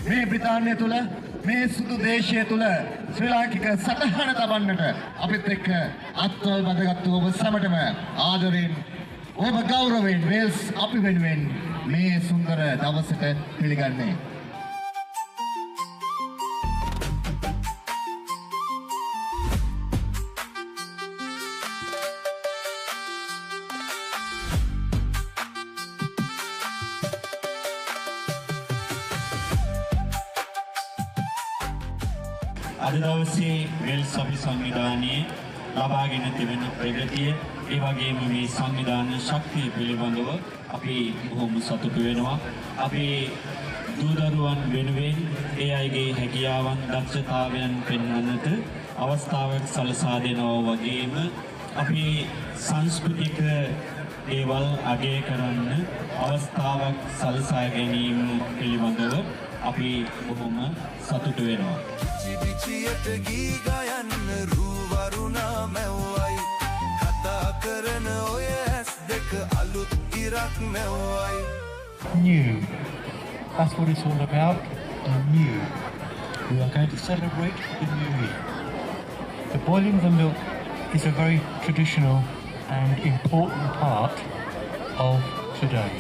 මේ බ්‍රිතාන්‍ය තුල මේ සුදු දේශය තුල ශ්‍රී ලාංකික සටහන තබන්නට අපිත් එක්ක අත්වල බඳගත්තු ඔබ සැමටම ආදරෙන් ඔබ ගෞරවයෙන් වේල්ස් අපි වෙනුවෙන් මේ සුන්දර දවසට පිළිගන්නේ. අද දවසේ වෙල්ස් අපි සංවිධානයේ ලබාගෙන තිබෙන ප්‍රගතිය ඒ වගේම මේ සංවිධාන ශක්තිය පිළිබඳව අපි බොහොම සතුටු වෙනවා. අපේ දූ දරුවන් වෙනුවෙන් ඒ අයගේ හැකියාවන් දක්ෂතාවයන් පෙන්වන්නට අවස්ථාවක් සලසා දෙනවා වගේම අපේ සංස්කෘතික දේවල් අගය කරන්න අවස්ථාවක් සලසා ගැනීම පිළිබඳව අපි බොහොම සතුටු වෙනවා. චිබිචියට ගී ගයන්න රුවරුණා මැව්වයි කතා කරන ඔය ඇස් දෙක අලුත් ඉරක් මැව්වයි. New. That's what it's all about. New. We are going to celebrate the new year. The boiling of the milk is a very traditional and important part of today.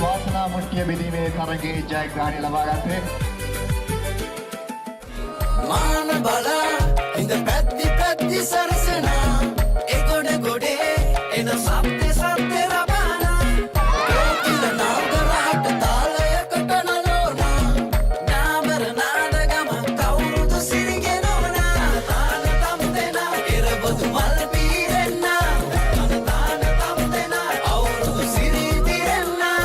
වාසනා මුට්ටිය බෙදීමේ තරගයේ ජයග්‍රහණය ලබා ගත්තේ මාන බලා ඉඳ පැත්ති පැත්ති සරසනා ඒ ගොඩ ගොඩේ එන සත්‍ය සත්‍ය රබානා කෝකිල නාගරහට තාලයකට නලෝනා නාමර නාදගම කවුරුද සිරිගෙනෝනා තාන තම දෙනා එරබදු මල් පීරෙන්නා තාන තම දෙනා අවුරුදු සිරි දිරෙන්නා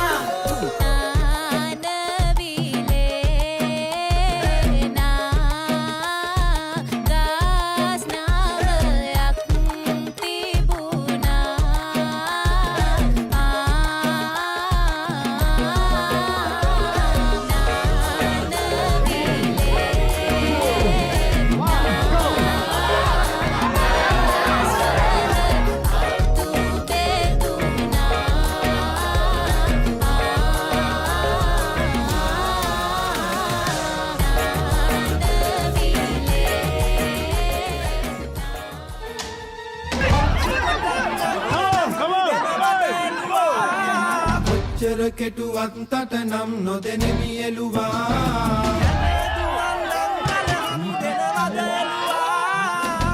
කොච්චර කෙටුවත් තට නම් නොදෙනෙමි එළුවා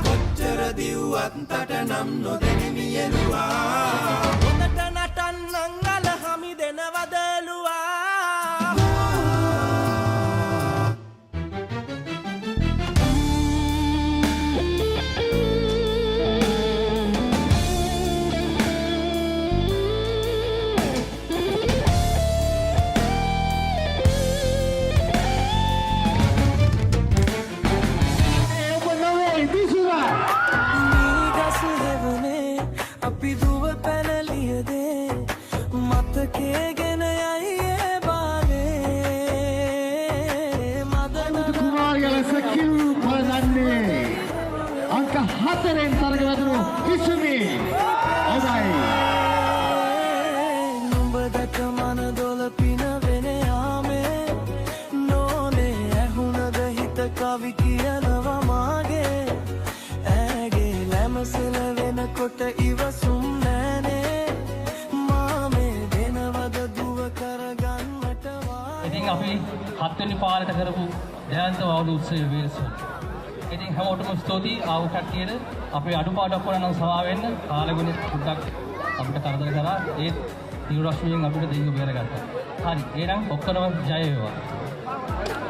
කොච්චර දිව්වත් තට නම් නොදෙනෙමි එළුවා හොඳට නටන්නන් අල හමි දෙනවද එළුවා හතරෙන් තරග වැදුණු කිසුමි ඔබයි නුඹ දැක මන දොල පින වෙන යාමේ නෝනේ ඇහුණද හිත කවි කියනවා මාගේ ඇගේ ලැමසල කොට ඉවසුම් නෑනේ මාමේ දෙනවද දුව කරගන්නට ඉතින් අපි 7 වෙනි පාරට කරපු ජයන්ත වවුල උත්සවය වේල්ස් වල. ඉතින් හැමෝටම ස්තුතියි ආව කට්ටියට අපේ අඩුපාඩුවක් වුණා නම් සමා වෙන්න කාලෙගුණෙත් පොඩ්ඩක් අපිට කරදර කරා ඒත් දිරු රශ්මියෙන් අපිට දෙයිව බේරගත්තා. හරි එහෙනම් ඔක්කොම ජය වේවා.